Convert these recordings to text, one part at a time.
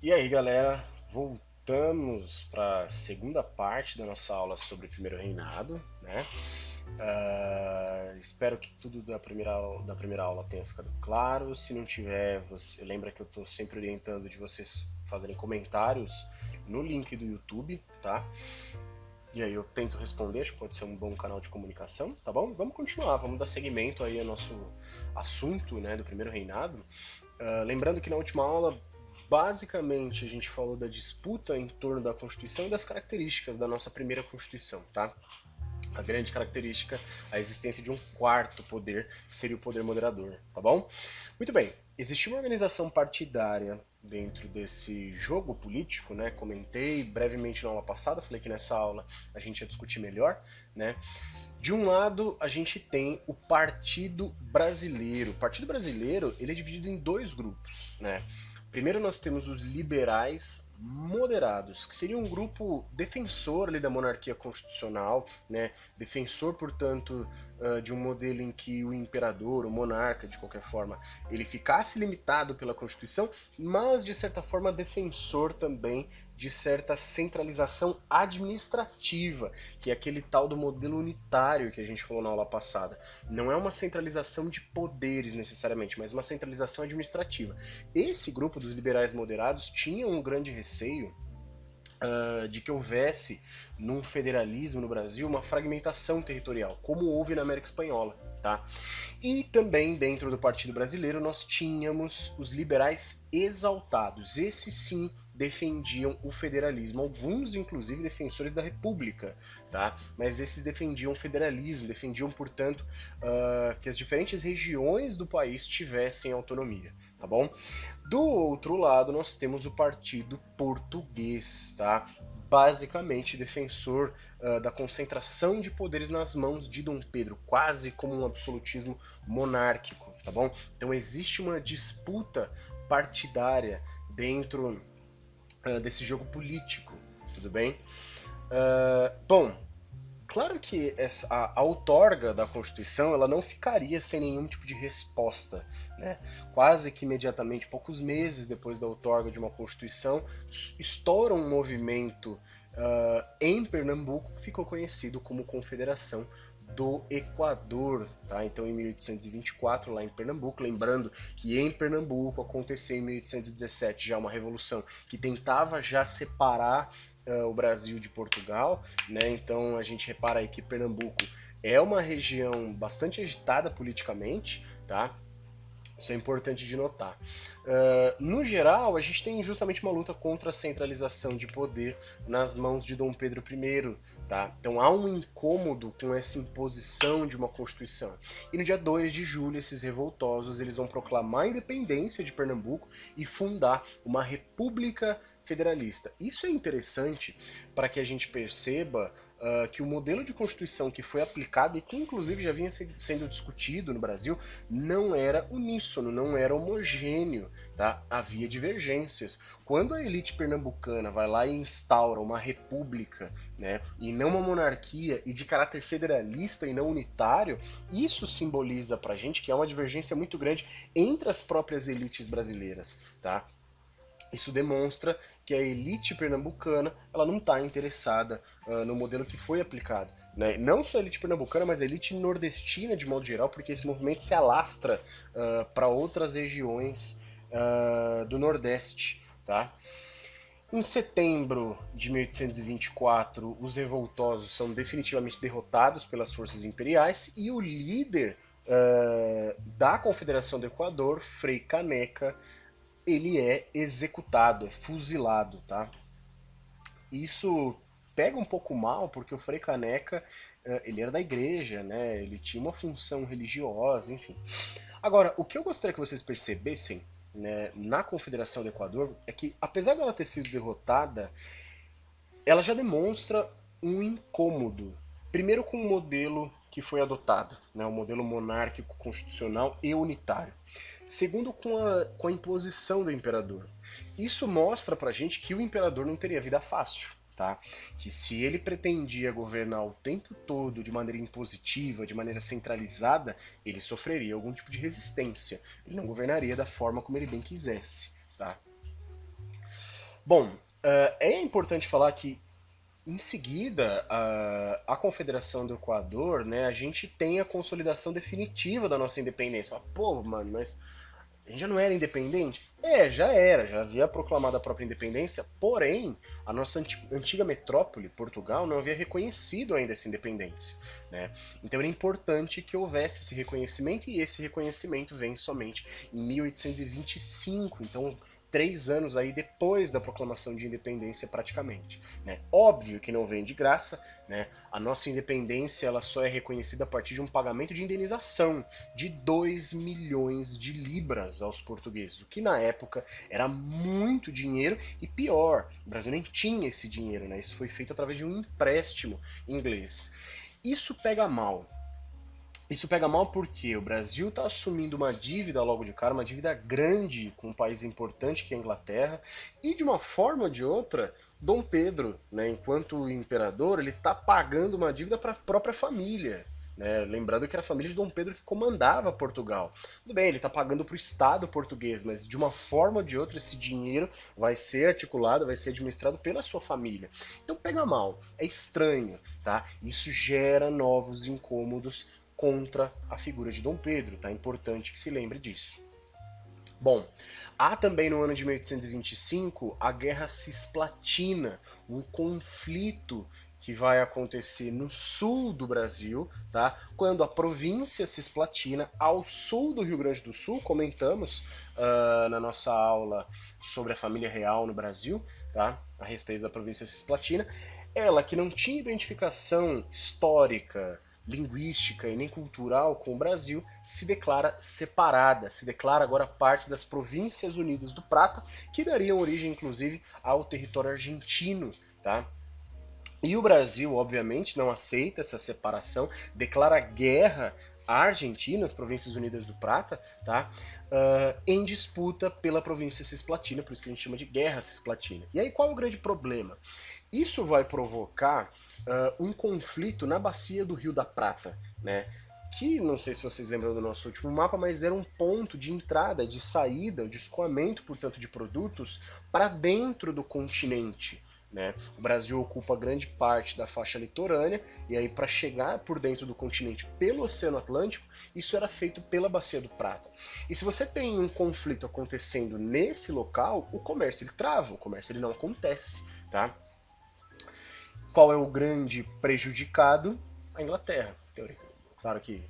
E aí, galera, voltamos para a segunda parte da nossa aula sobre o Primeiro Reinado, né? Espero que tudo da primeira aula tenha ficado claro. Se não tiver, lembra que eu estou sempre orientando de vocês fazerem comentários no link do YouTube, tá? E aí eu tento responder, acho que pode ser um bom canal de comunicação, tá bom? Vamos continuar, vamos dar seguimento aí ao nosso assunto, né, do Primeiro Reinado. Lembrando que na última aula, basicamente, a gente falou da disputa em torno da Constituição e das características da nossa primeira Constituição, tá? A grande característica, a existência de um quarto poder, que seria o poder moderador, tá bom? Muito bem, existia uma organização partidária dentro desse jogo político, né? Comentei brevemente na aula passada, falei que nessa aula a gente ia discutir melhor, né? De um lado, a gente tem o Partido Brasileiro. O Partido Brasileiro, ele é dividido em dois grupos, né? Primeiro nós temos os liberais moderados, que seria um grupo defensor ali da monarquia constitucional, né? Defensor, portanto, de um modelo em que o imperador, o monarca, de qualquer forma, ele ficasse limitado pela Constituição, mas de certa forma defensor também de certa centralização administrativa, que é aquele tal do modelo unitário que a gente falou na aula passada. Não é uma centralização de poderes necessariamente, mas uma centralização administrativa. Esse grupo dos liberais moderados tinha um grande receio de que houvesse num federalismo no Brasil uma fragmentação territorial, como houve na América Espanhola, tá? E também dentro do Partido Brasileiro nós tínhamos os liberais exaltados. Esses sim defendiam o federalismo, alguns inclusive defensores da República, tá? Mas esses defendiam o federalismo, defendiam, portanto, que as diferentes regiões do país tivessem autonomia, tá bom? Do outro lado, nós temos o Partido Português, tá? Basicamente defensor da concentração de poderes nas mãos de Dom Pedro, quase como um absolutismo monárquico, tá bom? Então existe uma disputa partidária dentro desse jogo político, tudo bem? Bom, claro que a outorga da Constituição ela não ficaria sem nenhum tipo de resposta, né? Quase que imediatamente, poucos meses depois da outorga de uma Constituição, estoura um movimento em Pernambuco que ficou conhecido como Confederação do Equador, tá? Então em 1824 lá em Pernambuco, lembrando que em Pernambuco aconteceu em 1817 já uma revolução que tentava já separar o Brasil de Portugal, né? Então a gente repara aí que Pernambuco é uma região bastante agitada politicamente, tá? Isso é importante de notar. No geral, a gente tem justamente uma luta contra a centralização de poder nas mãos de Dom Pedro I. Tá? Então há um incômodo com essa imposição de uma Constituição. E no dia 2 de julho, esses revoltosos eles vão proclamar a independência de Pernambuco e fundar uma república federalista. Isso é interessante para que a gente perceba que o modelo de Constituição que foi aplicado e que inclusive já vinha sendo discutido no Brasil não era uníssono, não era homogêneo, tá? Havia divergências. Quando a elite pernambucana vai lá e instaura uma república, né, e não uma monarquia, e de caráter federalista e não unitário, isso simboliza pra gente que há uma divergência muito grande entre as próprias elites brasileiras, tá? Isso demonstra que a elite pernambucana ela não está interessada no modelo que foi aplicado. Né? Não só a elite pernambucana, mas a elite nordestina de modo geral, porque esse movimento se alastra para outras regiões do Nordeste. Tá? Em setembro de 1824, os revoltosos são definitivamente derrotados pelas forças imperiais e o líder da Confederação do Equador, Frei Caneca, ele é executado, é fuzilado, tá? Isso pega um pouco mal, porque o Frei Caneca, ele era da igreja, né? Ele tinha uma função religiosa, enfim. Agora, o que eu gostaria que vocês percebessem, né, na Confederação do Equador é que, apesar dela ter sido derrotada, ela já demonstra um incômodo. Primeiro com o modelo que foi adotado, né, o modelo monárquico constitucional e unitário. Segundo com a imposição do imperador. Isso mostra pra gente que o imperador não teria vida fácil. Tá? Que se ele pretendia governar o tempo todo de maneira impositiva, de maneira centralizada, ele sofreria algum tipo de resistência. Ele não governaria da forma como ele bem quisesse. Tá? Bom, é importante falar que em seguida, a Confederação do Equador, né, a gente tem a consolidação definitiva da nossa independência. Fala, pô, mano, mas a gente já não era independente? É, já era, já havia proclamado a própria independência, porém, a nossa antiga metrópole, Portugal, não havia reconhecido ainda essa independência. Né? Então era importante que houvesse esse reconhecimento, e esse reconhecimento vem somente em 1825, então 3 anos aí depois da proclamação de independência praticamente. Né? Óbvio que não vem de graça, né? A nossa independência ela só é reconhecida a partir de um pagamento de indenização de 2 milhões de libras aos portugueses, o que na época era muito dinheiro, e pior, o Brasil nem tinha esse dinheiro, né? Isso foi feito através de um empréstimo inglês. Isso pega mal. Isso pega mal porque o Brasil está assumindo uma dívida logo de cara, uma dívida grande com um país importante que é a Inglaterra, e de uma forma ou de outra, Dom Pedro, né, enquanto imperador, ele está pagando uma dívida para a própria família. Né? Lembrando que era a família de Dom Pedro que comandava Portugal. Tudo bem, ele está pagando para o Estado português, mas de uma forma ou de outra esse dinheiro vai ser articulado, vai ser administrado pela sua família. Então pega mal, é estranho, tá? Isso gera novos incômodos contra a figura de Dom Pedro, tá? É importante que se lembre disso. Bom, há também no ano de 1825 a Guerra Cisplatina, um conflito que vai acontecer no sul do Brasil, tá? Quando a província cisplatina, ao sul do Rio Grande do Sul, comentamos na nossa aula sobre a família real no Brasil, tá? A respeito da província cisplatina, ela que não tinha identificação histórica, linguística e nem cultural com o Brasil, se declara separada, se declara agora parte das Províncias Unidas do Prata, que dariam origem, inclusive, ao território argentino, tá? E o Brasil, obviamente, não aceita essa separação, declara guerra à Argentina, as Províncias Unidas do Prata, tá? Em disputa pela província cisplatina, por isso que a gente chama de Guerra Cisplatina. E aí qual é o grande problema? Isso vai provocar um conflito na bacia do Rio da Prata, né? Que, não sei se vocês lembram do nosso último mapa, mas era um ponto de entrada, de saída, de escoamento, portanto, de produtos para dentro do continente. Né? O Brasil ocupa grande parte da faixa litorânea, e aí para chegar por dentro do continente pelo Oceano Atlântico, isso era feito pela Bacia do Prata. E se você tem um conflito acontecendo nesse local, o comércio ele trava, o comércio ele não acontece. Tá? Qual é o grande prejudicado? A Inglaterra, teoricamente. Claro que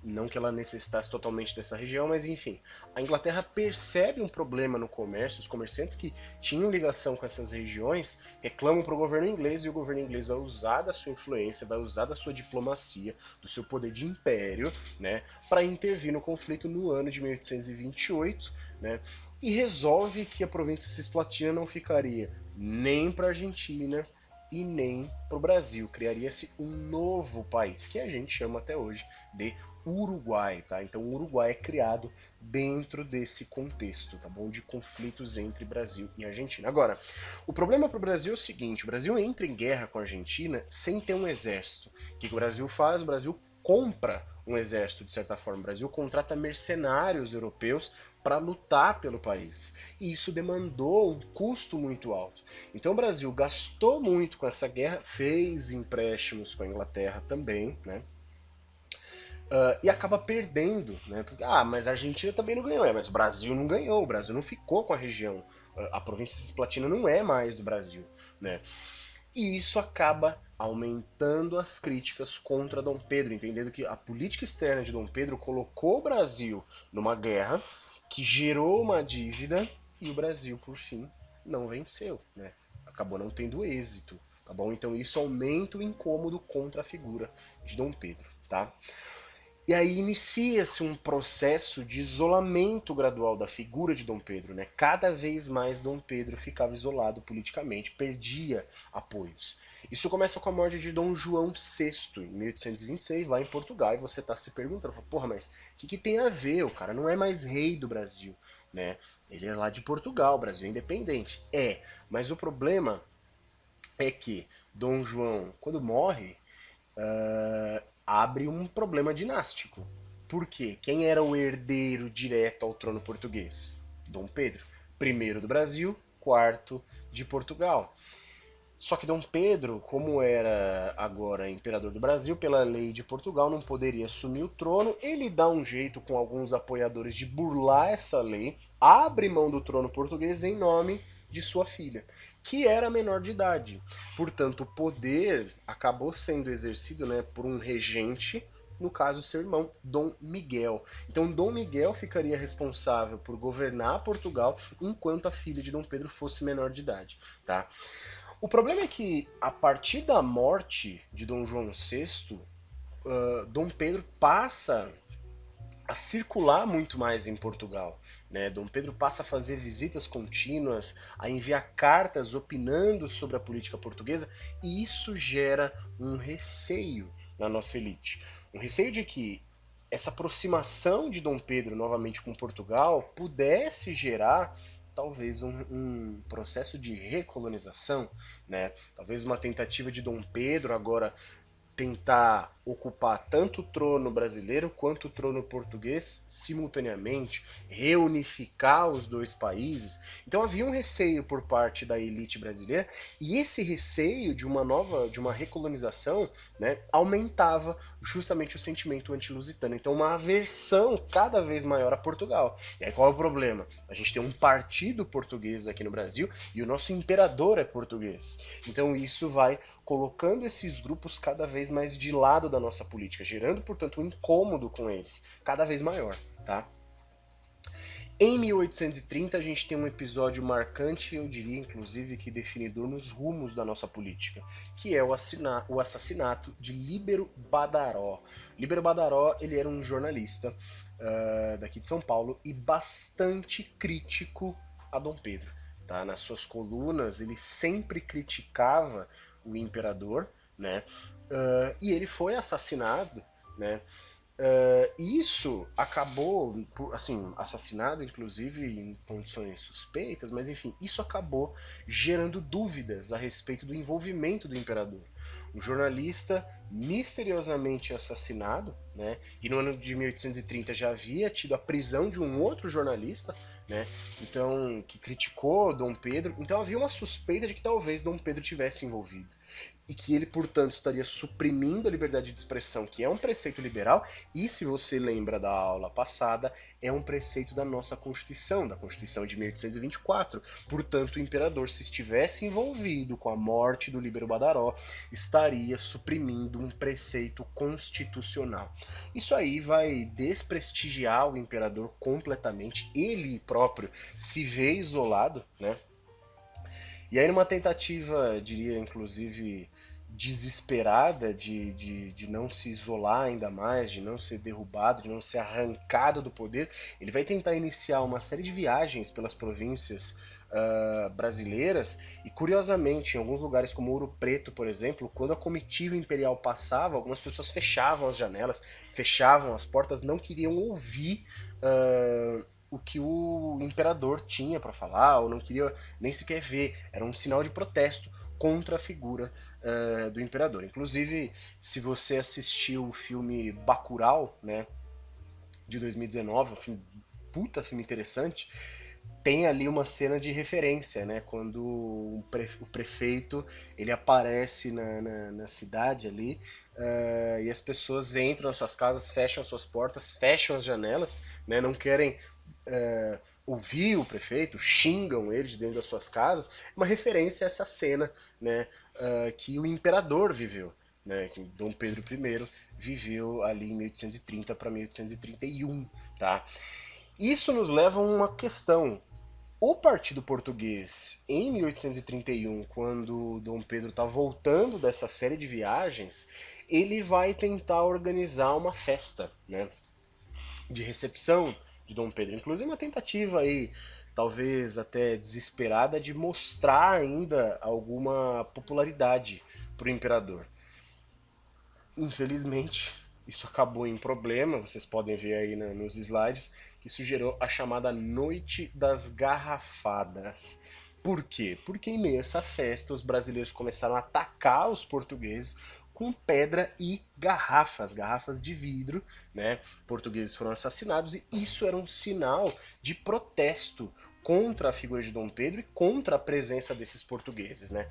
não que ela necessitasse totalmente dessa região, mas enfim. A Inglaterra percebe um problema no comércio, os comerciantes que tinham ligação com essas regiões reclamam para o governo inglês, e o governo inglês vai usar da sua influência, vai usar da sua diplomacia, do seu poder de império, né, para intervir no conflito no ano de 1828, né, e resolve que a província cisplatina não ficaria nem para a Argentina e nem para o Brasil. Criaria-se um novo país, que a gente chama até hoje de Uruguai, tá? Então o Uruguai é criado dentro desse contexto, tá bom? De conflitos entre Brasil e Argentina. Agora, o problema para o Brasil é o seguinte: o Brasil entra em guerra com a Argentina sem ter um exército. O que o Brasil faz? O Brasil compra um exército, de certa forma. O Brasil contrata mercenários europeus para lutar pelo país. E isso demandou um custo muito alto. Então o Brasil gastou muito com essa guerra, fez empréstimos com a Inglaterra também, né? E acaba perdendo, né? Porque, mas a Argentina também não ganhou, mas o Brasil não ganhou, o Brasil não ficou com a região. A província cisplatina não é mais do Brasil, né? E isso acaba aumentando as críticas contra Dom Pedro, entendendo que a política externa de Dom Pedro colocou o Brasil numa guerra que gerou uma dívida, e o Brasil, por fim, não venceu, né? Acabou não tendo êxito, tá bom? Então isso aumenta o incômodo contra a figura de Dom Pedro, tá? E aí inicia-se um processo de isolamento gradual da figura de Dom Pedro, né? Cada vez mais Dom Pedro ficava isolado politicamente, perdia apoios. Isso começa com a morte de Dom João VI, em 1826, lá em Portugal, e você está se perguntando, porra, mas o que tem a ver? O cara não é mais rei do Brasil, né? Ele é lá de Portugal, o Brasil é independente. É, mas o problema é que Dom João, quando morre, abre um problema dinástico. Por quê? Quem era o herdeiro direto ao trono português? Dom Pedro. Primeiro do Brasil, quarto de Portugal. Só que Dom Pedro, como era agora imperador do Brasil, pela lei de Portugal, não poderia assumir o trono. Ele dá um jeito com alguns apoiadores de burlar essa lei, abre mão do trono português em nome de sua filha, que era menor de idade. Portanto, o poder acabou sendo exercido, né, por um regente, no caso seu irmão, Dom Miguel. Então Dom Miguel ficaria responsável por governar Portugal enquanto a filha de Dom Pedro fosse menor de idade, tá? O problema é que, a partir da morte de Dom João VI, Dom Pedro passa a circular muito mais em Portugal. Né? Dom Pedro passa a fazer visitas contínuas, a enviar cartas opinando sobre a política portuguesa, e isso gera um receio na nossa elite. Um receio de que essa aproximação de Dom Pedro novamente com Portugal pudesse gerar talvez um processo de recolonização, né? Talvez uma tentativa de Dom Pedro agora tentar ocupar tanto o trono brasileiro quanto o trono português simultaneamente, reunificar os dois países. Então havia um receio por parte da elite brasileira, e esse receio de uma recolonização, né, aumentava justamente o sentimento anti-lusitano. Então uma aversão cada vez maior a Portugal. E aí qual é o problema? A gente tem um partido português aqui no Brasil e o nosso imperador é português. Então isso vai colocando esses grupos cada vez mais de lado da nossa política, gerando, portanto, um incômodo com eles cada vez maior, tá? Em 1830 a gente tem um episódio marcante, eu diria inclusive que definidor nos rumos da nossa política, que é o assassinato de Líbero Badaró. Líbero Badaró, ele era um jornalista daqui de São Paulo e bastante crítico a Dom Pedro. Tá? Nas suas colunas ele sempre criticava o imperador, né? E ele foi assassinado, né? Isso acabou, assim, assassinado inclusive em condições suspeitas, mas enfim, isso acabou gerando dúvidas a respeito do envolvimento do imperador. Um jornalista misteriosamente assassinado, né? E no ano de 1830 já havia tido a prisão de um outro jornalista, né? Então, que criticou Dom Pedro. Então havia uma suspeita de que talvez Dom Pedro tivesse envolvido. E que ele, portanto, estaria suprimindo a liberdade de expressão, que é um preceito liberal, e se você lembra da aula passada, é um preceito da nossa Constituição, da Constituição de 1824. Portanto, o imperador, se estivesse envolvido com a morte do Líbero Badaró, estaria suprimindo um preceito constitucional. Isso aí vai desprestigiar o imperador completamente, ele próprio se vê isolado, né? E aí, numa tentativa, diria, inclusive, desesperada de não se isolar ainda mais, de não ser derrubado, de não ser arrancado do poder, ele vai tentar iniciar uma série de viagens pelas províncias brasileiras, e curiosamente, em alguns lugares como Ouro Preto, por exemplo, quando a comitiva imperial passava, algumas pessoas fechavam as janelas, fechavam as portas, não queriam ouvir o que o imperador tinha para falar, ou não queria nem sequer ver. Era um sinal de protesto contra a figura do imperador. Inclusive, se você assistiu o filme Bacurau, né, de 2019, um filme, puta filme interessante, tem ali uma cena de referência, né? Quando o prefeito ele aparece na cidade ali, e as pessoas entram nas suas casas, fecham as suas portas, fecham as janelas, né? Não querem ouvir o prefeito, xingam ele de dentro das suas casas. Uma referência a essa cena, né? Que o imperador viveu, né? Que Dom Pedro I viveu ali em 1830 para 1831, tá? Isso nos leva a uma questão. O Partido Português, em 1831, quando Dom Pedro está voltando dessa série de viagens, ele vai tentar organizar uma festa, né, de recepção de Dom Pedro. Inclusive uma tentativa aí, talvez até desesperada, de mostrar ainda alguma popularidade para o imperador. Infelizmente, isso acabou em problema, vocês podem ver aí nos slides, que isso gerou a chamada Noite das Garrafadas. Por quê? Porque em meio a essa festa os brasileiros começaram a atacar os portugueses com pedra e garrafas de vidro, né? Portugueses foram assassinados e isso era um sinal de protesto contra a figura de Dom Pedro e contra a presença desses portugueses, né?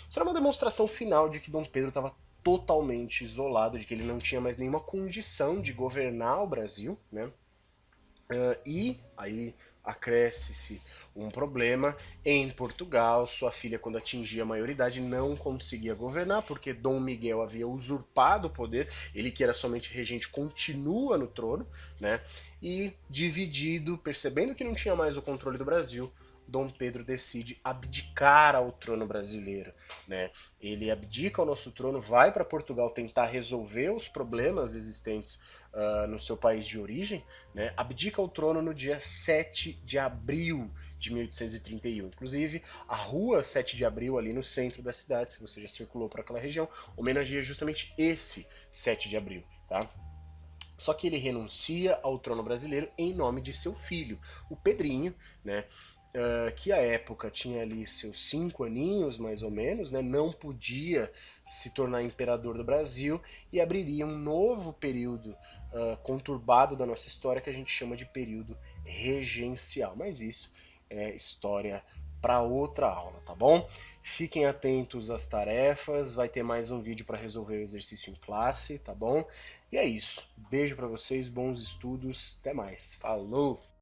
Isso era uma demonstração final de que Dom Pedro estava totalmente isolado, de que ele não tinha mais nenhuma condição de governar o Brasil, né? E aí acresce-se um problema em Portugal. Sua filha, quando atingia a maioridade, não conseguia governar porque Dom Miguel havia usurpado o poder. Ele, que era somente regente, continua no trono, né? E dividido, percebendo que não tinha mais o controle do Brasil, Dom Pedro decide abdicar ao trono brasileiro, né? Ele abdica ao nosso trono, vai para Portugal tentar resolver os problemas existentes no seu país de origem, né? Abdica o trono no dia 7 de abril de 1831. Inclusive, a rua 7 de abril, ali no centro da cidade, se você já circulou por aquela região, homenageia justamente esse 7 de abril, tá? Só que ele renuncia ao trono brasileiro em nome de seu filho, o Pedrinho, né? Que à época tinha ali seus 5 aninhos, mais ou menos, né? Não podia se tornar imperador do Brasil e abriria um novo período conturbado da nossa história que a gente chama de período regencial. Mas isso é história para outra aula, tá bom? Fiquem atentos às tarefas, vai ter mais um vídeo para resolver o exercício em classe, tá bom? E é isso. Beijo para vocês, bons estudos, até mais. Falou!